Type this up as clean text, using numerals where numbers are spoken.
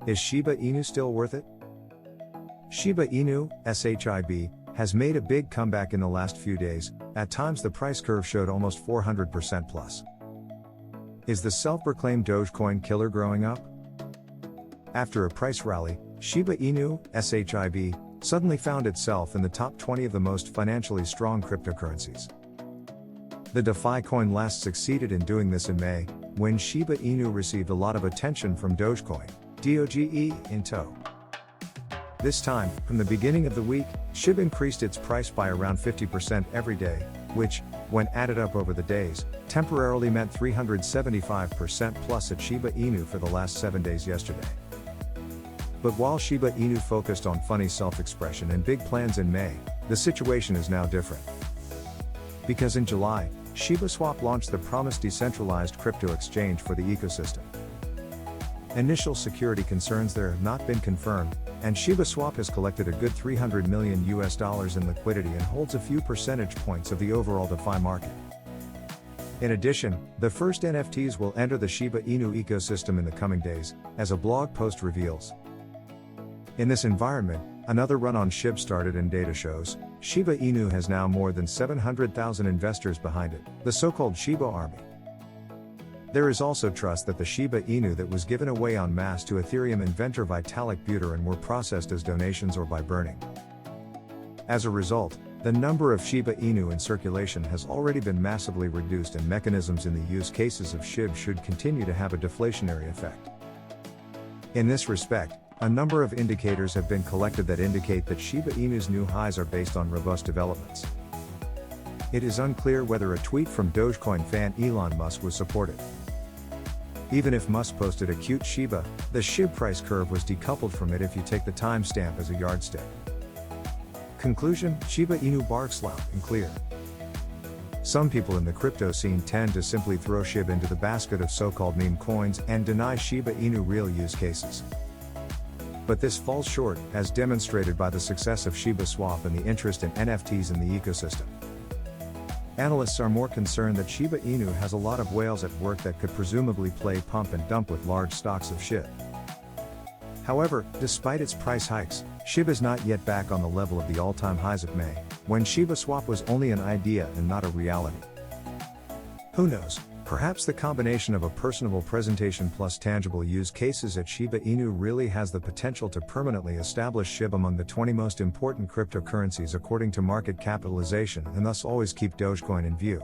Is Shiba Inu still worth it? Shiba Inu, SHIB, has made a big comeback in the last few days. At times the price curve showed almost 400% plus. Is the self-proclaimed Dogecoin killer growing up? After a price rally, Shiba Inu, SHIB, suddenly found itself in the top 20 of the most financially strong cryptocurrencies. The DeFi coin last succeeded in doing this in May, when Shiba Inu received a lot of attention from Dogecoin, DOGE, in tow. This time, from the beginning of the week, SHIB increased its price by around 50% every day, which, when added up over the days, temporarily meant 375% plus at Shiba Inu for the last 7 days yesterday. But while Shiba Inu focused on funny self-expression and big plans in May, the situation is now different. Because in July, ShibaSwap launched the promised decentralized crypto exchange for the ecosystem. Initial security concerns there have not been confirmed, and ShibaSwap has collected a good $300 million in liquidity and holds a few percentage points of the overall DeFi market. In addition, the first NFTs will enter the Shiba Inu ecosystem in the coming days, as a blog post reveals. In this environment, another run on SHIB started, and data shows Shiba Inu has now more than 700,000 investors behind it, the so-called Shiba Army. There is also trust that the Shiba Inu that was given away en masse to Ethereum inventor Vitalik Buterin were processed as donations or by burning. As a result, the number of Shiba Inu in circulation has already been massively reduced, and mechanisms in the use cases of SHIB should continue to have a deflationary effect. In this respect, a number of indicators have been collected that indicate that Shiba Inu's new highs are based on robust developments. It is unclear whether a tweet from Dogecoin fan Elon Musk was supported. Even if Musk posted a cute Shiba, the SHIB price curve was decoupled from it if you take the timestamp as a yardstick. Conclusion: Shiba Inu barks loud and clear. Some people in the crypto scene tend to simply throw SHIB into the basket of so-called meme coins and deny Shiba Inu real use cases. But this falls short, as demonstrated by the success of ShibaSwap and the interest in NFTs in the ecosystem. Analysts are more concerned that Shiba Inu has a lot of whales at work that could presumably play pump and dump with large stocks of SHIB. However, despite its price hikes, SHIB is not yet back on the level of the all-time highs of May, when ShibaSwap was only an idea and not a reality. Who knows? Perhaps the combination of a personable presentation plus tangible use cases at Shiba Inu really has the potential to permanently establish SHIB among the 20 most important cryptocurrencies according to market capitalization, and thus always keep Dogecoin in view.